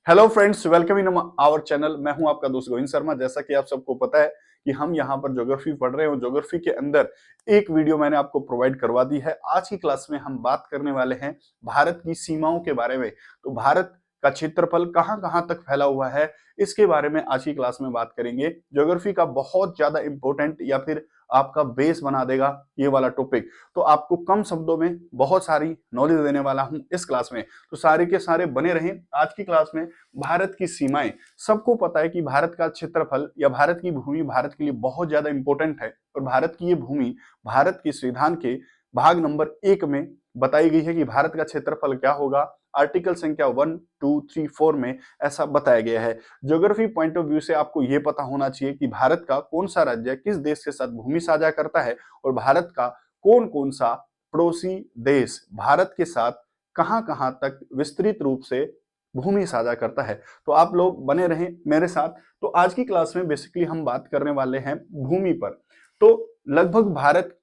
Hello friends, welcome in our channel. मैं हूं आपका दोस्त गोविंद शर्मा। जैसा कि आप सबको पता है कि हम यहां पर ज्योग्राफी पढ़ रहे हैं। ज्योग्राफी के अंदर एक वीडियो मैंने आपको प्रोवाइड करवा दी है। आज की क्लास में हम बात करने वाले हैं भारत की सीमाओं के बारे में। तो भारत का क्षेत्रफल कहां कहां तक फैला हुआ है, इसके बारे में आज की क्लास में बात करेंगे। ज्योग्राफी का बहुत ज्यादा इंपॉर्टेंट या फिर आपका बेस बना देगा ये वाला टॉपिक। तो आपको कम शब्दों में बहुत सारी नॉलेज देने वाला हूं इस क्लास में। तो सारे के सारे बने रहें आज की क्लास में। भारत की सीमाएं, सबको पता है कि भारत का क्षेत्रफल या भारत की भूमि भारत के लिए बहुत ज्यादा इंपॉर्टेंट है। और भारत की ये भूमि भारत के संविधान के भाग नंबर 1 में बताई गई है कि भारत का क्षेत्रफल क्या होगा। आर्टिकल संख्या 1, 2, 3, 4 में ऐसा बताया गया है। ज्योग्राफी पॉइंट ऑफ व्यू से आपको यह पता होना चाहिए कि भारत का कौन सा राज्य किस देश के साथ भूमि साझा करता है और भारत का कौन कौन सा पड़ोसी देश भारत के साथ कहां कहां तक विस्तृत रूप से भूमि साझा करता है। तो आप लोग बने रहें मेरे साथ। तो आज की क्लास में बेसिकली हम बात करने वाले हैं भूमि पर। तो लगभग भारत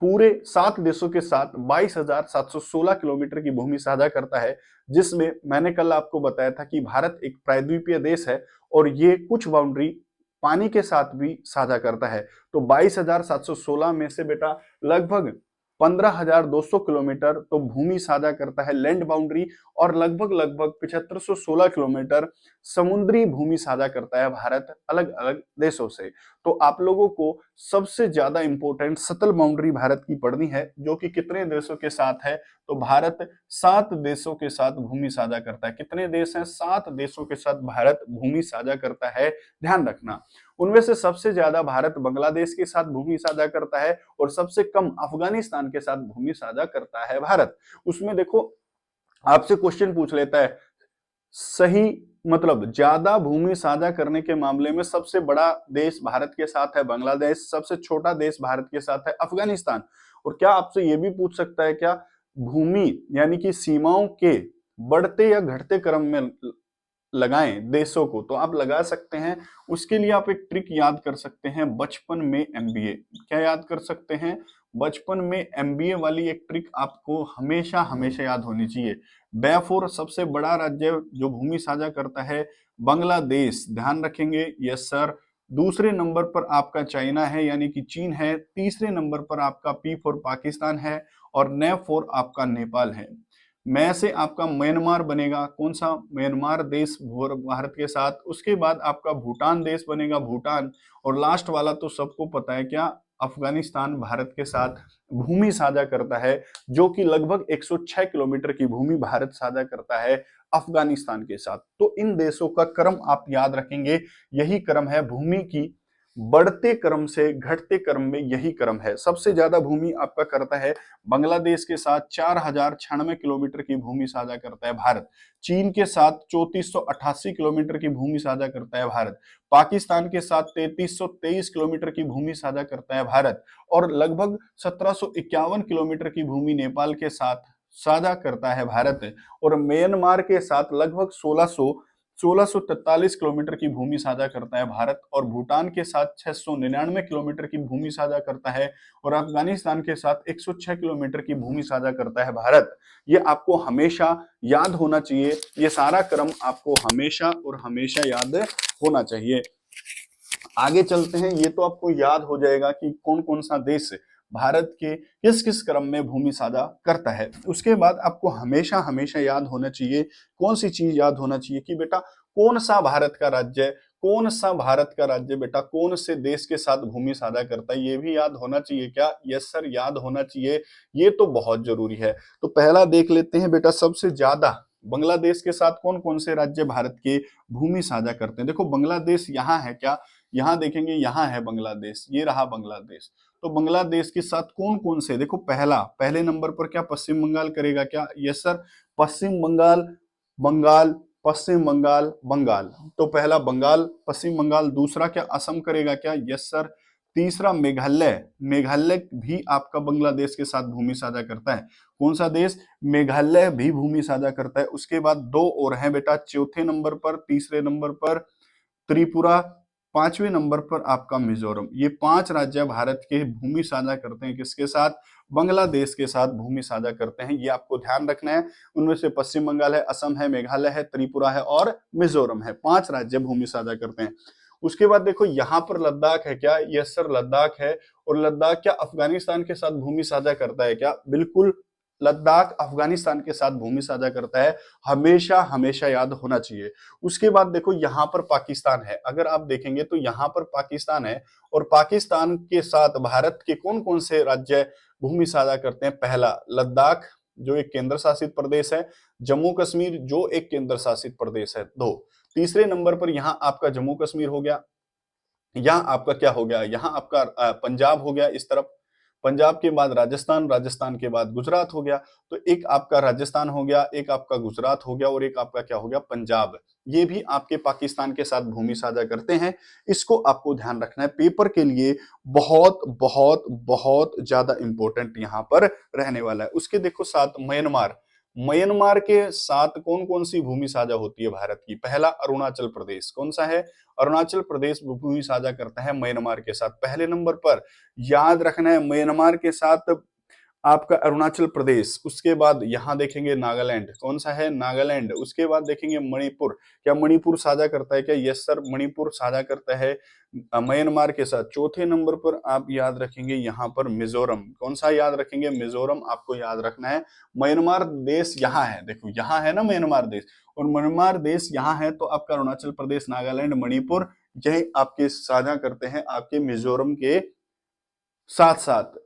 पूरे 7 देशों के साथ 22,716 किलोमीटर की भूमि साझा करता है, जिसमें मैंने कल आपको बताया था कि भारत एक प्रायद्वीपीय देश है और ये कुछ बाउंड्री पानी के साथ भी साझा करता है। तो 22,716 में से बेटा लगभग 15,200 किलोमीटर तो भूमि साझा करता है लैंड बाउंड्री, और लगभग लगभग 7516 किलोमीटर समुद्री भूमि साझा करता है भारत अलग अलग देशों से। तो आप लोगों को सबसे ज्यादा इंपॉर्टेंट सतल बाउंड्री भारत की पढ़नी है, जो कि कितने देशों के साथ है। तो भारत 7 देशों के साथ भूमि साझा करता है। कितने देश हैं? 7 देशों के साथ भारत भूमि साझा करता है, ध्यान रखना। उनमें से सबसे ज्यादा भारत बांग्लादेश के साथ भूमि साझा करता है और सबसे कम अफगानिस्तान के साथ भूमि साझा करता है भारत। उसमें देखो, आपसे क्वेश्चन पूछ लेता है सही, मतलब ज्यादा भूमि साझा करने के मामले में सबसे बड़ा देश भारत के साथ है बांग्लादेश, सबसे छोटा देश भारत के साथ है अफगानिस्तान। और क्या आपसे यह भी पूछ सकता है क्या भूमि यानी कि सीमाओं के बढ़ते या घटते क्रम में लगाएं देशों को? तो आप लगा सकते हैं। उसके लिए आप एक ट्रिक याद कर सकते हैं, बचपन में एमबीए। क्या याद कर सकते हैं? बचपन में एमबीए वाली एक ट्रिक आपको हमेशा हमेशा याद होनी चाहिए। बेफोर सबसे बड़ा राज्य जो भूमि साझा करता है बांग्लादेश, ध्यान रखेंगे। Yes sir. दूसरे नंबर पर आपका चाइना है यानी कि चीन है। तीसरे नंबर पर आपका पी फॉर पाकिस्तान है और ने फॉर आपका नेपाल है। मैं से आपका म्यांमार बनेगा। कौन सा? म्यांमार देश भारत के साथ। उसके बाद आपका भूटान देश बनेगा, भूटान। और लास्ट वाला तो सबको पता है क्या, अफगानिस्तान भारत के साथ भूमि साझा करता है, जो कि लगभग 106 किलोमीटर की भूमि भारत साझा करता है अफगानिस्तान के साथ। तो इन देशों का क्रम आप याद रखेंगे। यही क्रम है भूमि की बढ़ते क्रम से घटते क्रम में, यही क्रम है। सबसे ज्यादा भूमि आपका करता है बांग्लादेश के साथ 4,096 किलोमीटर की भूमि साझा करता है भारत। चीन के साथ 3488 किलोमीटर की भूमि साझा करता है भारत। पाकिस्तान के साथ 3323 किलोमीटर की भूमि साझा करता है भारत। और लगभग 1751 किलोमीटर की भूमि नेपाल के साथ साझा करता है भारत। और म्यांमार के साथ लगभग 1643 किलोमीटर की भूमि साझा करता है भारत। और भूटान के साथ 699 किलोमीटर की भूमि साझा करता है। और अफगानिस्तान के साथ 106 किलोमीटर की भूमि साझा करता है भारत। ये आपको हमेशा याद होना चाहिए। ये सारा क्रम आपको हमेशा और हमेशा याद होना चाहिए। आगे चलते हैं। ये तो आपको याद हो जाएगा कि कौन कौन सा देश भारत के किस किस क्रम में भूमि साझा करता है। उसके बाद आपको हमेशा हमेशा याद होना चाहिए, कौन सी चीज याद होना चाहिए कि बेटा कौन सा भारत का राज्य, कौन सा भारत का राज्य बेटा कौन से देश के साथ भूमि साझा करता है, ये भी याद होना चाहिए क्या? यस सर, याद होना चाहिए। ये तो बहुत जरूरी है। तो पहला देख लेते हैं बेटा, सबसे ज्यादा बांग्लादेश के साथ कौन कौन से राज्य भारत के भूमि साझा करते हैं। देखो बांग्लादेश यहाँ है क्या, यहाँ देखेंगे, यहाँ है बांग्लादेश, ये रहा बांग्लादेश। तो बांग्लादेश के साथ कौन कौन से, देखो पहले नंबर पर क्या पश्चिम बंगाल करेगा क्या? यस सर, पश्चिम बंगाल, बंगाल, पश्चिम बंगाल, बंगाल। तो पहला बंगाल, पश्चिम बंगाल। दूसरा क्या असम करेगा क्या? Yes sir. तीसरा मेघालय, मेघालय भी आपका बांग्लादेश के साथ भूमि साझा करता है। कौन सा देश? मेघालय भी भूमि साझा करता है। उसके बाद दो और हैं बेटा चौथे नंबर पर, तीसरे नंबर पर त्रिपुरा, 5वें नंबर पर आपका मिजोरम। ये 5 राज्य भारत के भूमि साझा करते हैं किसके साथ? बांग्लादेश के साथ भूमि साझा करते हैं। ये आपको ध्यान रखना है। उनमें से पश्चिम बंगाल है, असम है, मेघालय है, त्रिपुरा है और मिजोरम है। 5 राज्य भूमि साझा करते हैं। उसके बाद देखो यहाँ पर लद्दाख है क्या? यस सर, लद्दाख है। और लद्दाख क्या अफगानिस्तान के साथ भूमि साझा करता है क्या? बिल्कुल, लद्दाख अफगानिस्तान के साथ भूमि साझा करता है। हमेशा हमेशा याद होना चाहिए। उसके बाद देखो यहाँ पर पाकिस्तान है। अगर आप देखेंगे तो यहाँ पर पाकिस्तान है और पाकिस्तान के साथ भारत के कौन कौन से राज्य भूमि साझा करते हैं? पहला, लद्दाख जो एक केंद्र शासित प्रदेश है, जम्मू कश्मीर जो एक केंद्र शासित प्रदेश है, 2। तीसरे नंबर पर यहाँ आपका जम्मू कश्मीर हो गया, यहाँ आपका क्या हो गया? यहाँ आपका पंजाब हो गया इस तरफ, पंजाब के बाद राजस्थान, राजस्थान के बाद गुजरात हो गया। तो एक आपका राजस्थान हो गया, एक आपका गुजरात हो गया और एक आपका क्या हो गया? पंजाब। ये भी आपके पाकिस्तान के साथ भूमि साझा करते हैं। इसको आपको ध्यान रखना है, पेपर के लिए बहुत बहुत बहुत ज्यादा इंपॉर्टेंट यहाँ पर रहने वाला है। उसके देखो साथ म्यांमार, म्यांमार के साथ कौन कौन सी भूमि साझा होती है भारत की? पहला, अरुणाचल प्रदेश। कौन सा है? अरुणाचल प्रदेश भूमि साझा करता है म्यांमार के साथ। पहले नंबर पर याद रखना है म्यांमार के साथ आपका अरुणाचल प्रदेश। उसके बाद यहां देखेंगे नागालैंड। कौन सा है? नागालैंड। उसके बाद देखेंगे मणिपुर। क्या मणिपुर साझा करता है क्या? यस सर, मणिपुर साझा करता है म्यांमार के साथ। चौथे नंबर पर आप याद रखेंगे यहाँ पर मिजोरम। कौन सा याद रखेंगे? मिजोरम आपको याद रखना है। म्यांमार देश यहाँ है, देखो यहाँ है ना म्यांमार देश, और म्यांमार देश यहाँ है तो आपका अरुणाचल प्रदेश, नागालैंड, मणिपुर यही आपके साझा करते हैं आपके मिजोरम के साथ साथ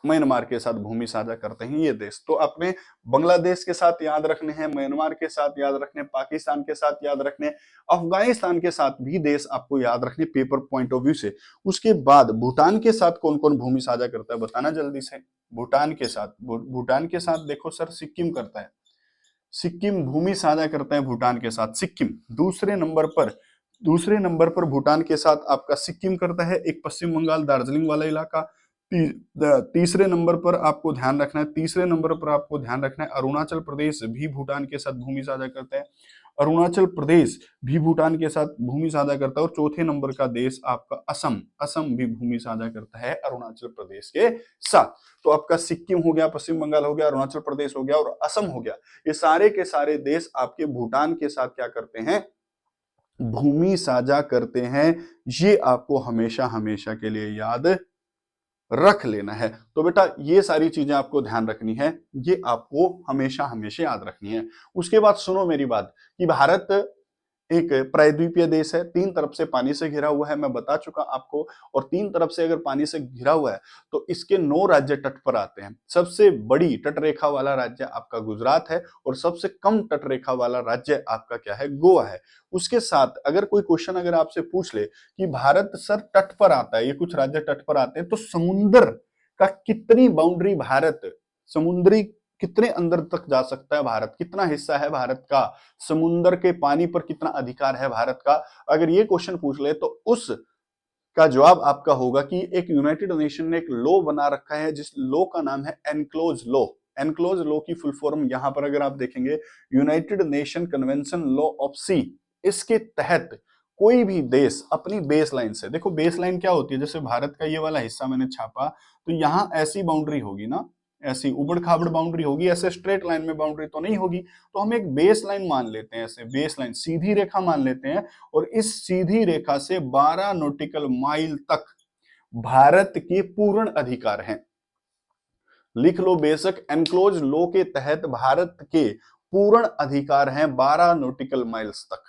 म्यांमार के साथ भूमि साझा करते हैं ये देश। तो अपने बांग्लादेश के साथ याद रखने हैं, म्यांमार के साथ याद रखने, पाकिस्तान के साथ याद रखने, अफगानिस्तान के साथ भी देश आपको याद रखने पेपर पॉइंट ऑफ व्यू से। उसके बाद भूटान के साथ कौन कौन भूमि साझा करता है बताना जल्दी से। भूटान के साथ, भूटान के साथ देखो सर सिक्किम करता है, सिक्किम भूमि साझा करता है भूटान के साथ, सिक्किम। दूसरे नंबर पर भूटान के साथ आपका सिक्किम करता है, एक पश्चिम बंगाल दार्जिलिंग वाला इलाका। तीसरे नंबर पर आपको ध्यान रखना है, तीसरे नंबर पर आपको ध्यान रखना है अरुणाचल प्रदेश भी भूटान के साथ भूमि साझा करता है, अरुणाचल प्रदेश भी भूटान के साथ भूमि साझा करता है। और चौथे नंबर का देश आपका असम, असम भी भूमि साझा करता है अरुणाचल प्रदेश के साथ। तो आपका सिक्किम हो गया, पश्चिम बंगाल हो गया, अरुणाचल प्रदेश हो गया और असम हो गया। ये सारे के सारे देश आपके भूटान के साथ क्या करते हैं? भूमि साझा करते हैं। ये आपको हमेशा हमेशा के लिए याद रख लेना है। तो बेटा ये सारी चीजें आपको ध्यान रखनी है, ये आपको हमेशा हमेशा याद रखनी है। उसके बाद सुनो मेरी बात कि भारत एक प्रायद्वीपीय देश है, 3 तरफ से पानी से घिरा हुआ है, मैं बता चुका आपको। और 3 तरफ से अगर पानी से घिरा हुआ है तो इसके 9 राज्य तट पर आते हैं। सबसे बड़ी तट रेखा वाला राज्य आपका गुजरात है और सबसे कम तट रेखा वाला राज्य आपका क्या है? गोवा है। उसके साथ अगर कोई क्वेश्चन अगर आपसे पूछ ले कि भारत सर तट पर आता है, ये कुछ राज्य तट पर आते हैं, तो समुद्र का कितनी बाउंड्री भारत, समुद्री कितने अंदर तक जा सकता है भारत, कितना हिस्सा है भारत का, समुद्र के पानी पर कितना अधिकार है भारत का, अगर ये क्वेश्चन पूछ ले तो उस का जवाब आपका होगा कि एक यूनाइटेड नेशन ने एक लॉ बना रखा है जिस लॉ का नाम है एनक्लोज लॉ। एनक्लोज लॉ की फुल फॉर्म यहां पर अगर आप देखेंगे United Nation convention law of sea. इसके तहत कोई भी देश अपनी बेस लाइन से, देखो बेस लाइन क्या होती है, जैसे भारत का ये वाला हिस्सा मैंने छापा तो यहां ऐसी बाउंड्री होगी ना, ऐसी उबड़ खाबड़ बाउंड्री होगी, ऐसे स्ट्रेट लाइन में बाउंड्री तो नहीं होगी। तो हम एक बेस लाइन मान लेते हैं, ऐसे बेस लाइन सीधी रेखा मान लेते हैं और इस सीधी रेखा से 12 नॉटिकल माइल तक भारत के पूर्ण अधिकार हैं। लिख लो बेशक, एनक्लोज लॉ के तहत भारत के पूर्ण अधिकार हैं 12 नॉटिकल माइल्स तक।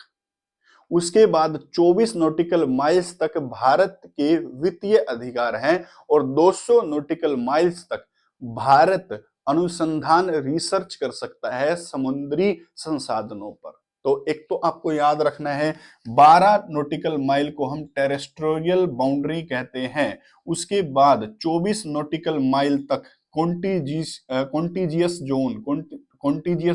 उसके बाद 24 नॉटिकल माइल्स तक भारत के वित्तीय अधिकार हैं और 200 नॉटिकल माइल्स तक भारत अनुसंधान रिसर्च कर सकता है समुद्री संसाधनों पर। तो एक तो आपको याद रखना है 12 नॉटिकल माइल को हम टेरेस्ट्रियल बाउंड्री कहते हैं। उसके बाद 24 नॉटिकल माइल तक कॉन्टिजियस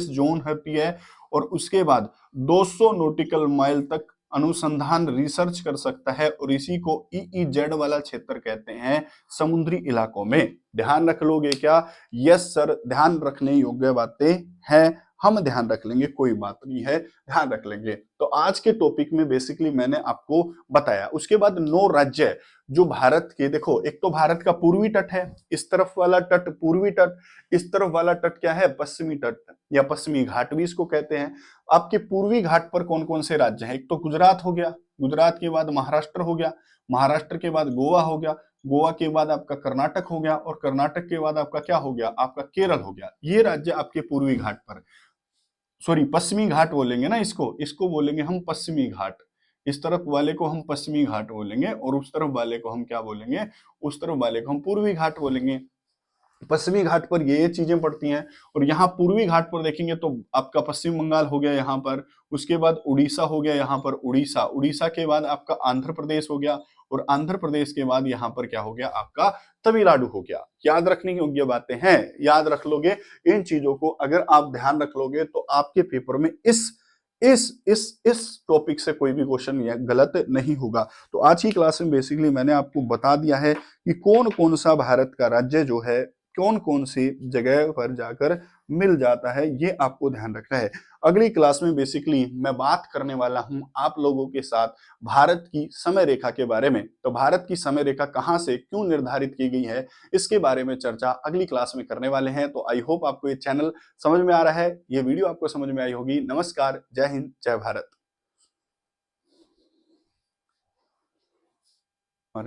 जोन होती है और उसके बाद 200 नॉटिकल माइल तक अनुसंधान रिसर्च कर सकता है और इसी को ईईजेड वाला क्षेत्र कहते हैं समुद्री इलाकों में। ध्यान रख लोगे क्या? यस सर, ध्यान रखने योग्य बातें हैं, हम ध्यान रख लेंगे, कोई बात नहीं है, ध्यान रख लेंगे। तो आज के टॉपिक में बेसिकली मैंने आपको बताया। उसके बाद 9 राज्य जो भारत के, देखो एक तो भारत का पूर्वी तट है, इस तरफ वाला तट पूर्वी तट, इस तरफ वाला तट क्या है, पश्चिमी तट या पश्चिमी घाट भी इसको कहते हैं। आपके पूर्वी घाट पर कौन कौन से राज्य हैं, एक तो गुजरात हो गया, गुजरात के बाद महाराष्ट्र हो गया, महाराष्ट्र के बाद गोवा हो गया, गोवा के बाद आपका कर्नाटक हो गया, और कर्नाटक के बाद आपका क्या हो गया, आपका केरल हो गया। ये राज्य आपके पूर्वी घाट पर, सॉरी पश्चिमी घाट बोलेंगे ना, इसको इसको बोलेंगे हम पश्चिमी घाट। इस तरफ वाले को हम पश्चिमी घाट बोलेंगे और उस तरफ वाले को हम क्या बोलेंगे, उस तरफ वाले को हम पूर्वी घाट बोलेंगे। पश्चिमी घाट पर ये चीजें पड़ती हैं। और यहाँ पूर्वी घाट पर देखेंगे तो आपका पश्चिम बंगाल हो गया यहाँ पर, उसके बाद उड़ीसा हो गया यहाँ पर, उड़ीसा, उड़ीसा के बाद आपका आंध्र प्रदेश हो गया, और आंध्र प्रदेश के बाद यहाँ पर क्या हो गया, आपका तमिलनाडु हो गया। याद रखने योग्य बातें हैं, याद रख लोगे इन चीजों को, अगर आप ध्यान रख लोगे तो आपके पेपर में इस टॉपिक से कोई भी क्वेश्चन गलत नहीं होगा। तो आज की क्लास में बेसिकली मैंने आपको बता दिया है कि कौन कौन सा भारत का राज्य जो है कौन कौन सी जगह पर जाकर मिल जाता है, ये आपको ध्यान रखना है। अगली क्लास में बेसिकली मैं बात करने वाला हूं आप लोगों के साथ भारत की समय रेखा के बारे में। तो भारत की समय रेखा कहां से क्यों निर्धारित की गई है, इसके बारे में चर्चा अगली क्लास में करने वाले हैं। तो आई होप आपको ये चैनल समझ में आ रहा है, ये वीडियो आपको समझ में आई होगी। नमस्कार, जय हिंद, जय भारत।